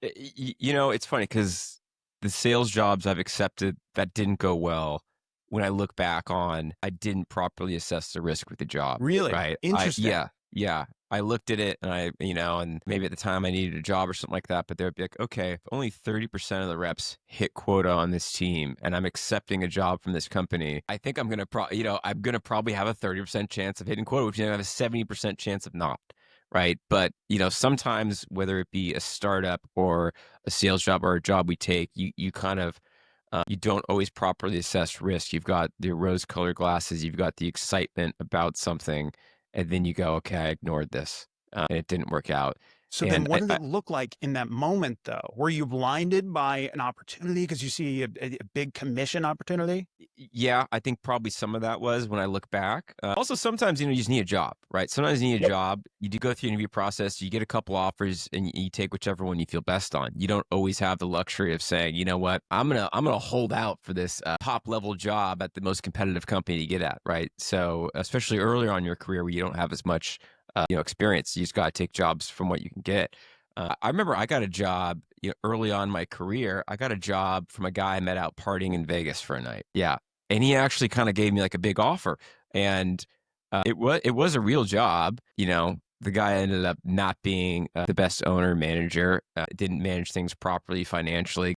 It's funny because the sales jobs I've accepted that didn't go well, when I look back on, I didn't properly assess the risk with the job, Really? right? Interesting. Yeah. I looked at it and and maybe at the time I needed a job or something like that, but they'd be like, okay, if only 30% of the reps hit quota on this team and I'm accepting a job from this company, I think I'm going to probably have a 30% chance of hitting quota, which means I have a 70% chance of not. Right. But, sometimes whether it be a startup or a sales job or a job we take, you kind of, you don't always properly assess risk. You've got the rose colored glasses, you've got the excitement about something, and then you go, okay, I ignored this and it didn't work out. So then And what did it look like in that moment though? Were you blinded by an opportunity because you see a big commission opportunity? Yeah, I think probably some of that was when I look back. Also, sometimes you just need a job, right? Sometimes you need a Yep. job. You do go through the interview process. You get a couple offers, and you take whichever one you feel best on. You don't always have the luxury of saying, you know what, I'm gonna hold out for this top level job at the most competitive company to get at, right? So, especially earlier on in your career where you don't have as much experience, you just got to take jobs from what you can get. I remember I got a job early on in my career. I got a job from a guy I met out partying in Vegas for a night. Yeah, and he actually kind of gave me like a big offer, and it was a real job. The guy ended up not being the best owner manager, didn't manage things properly financially.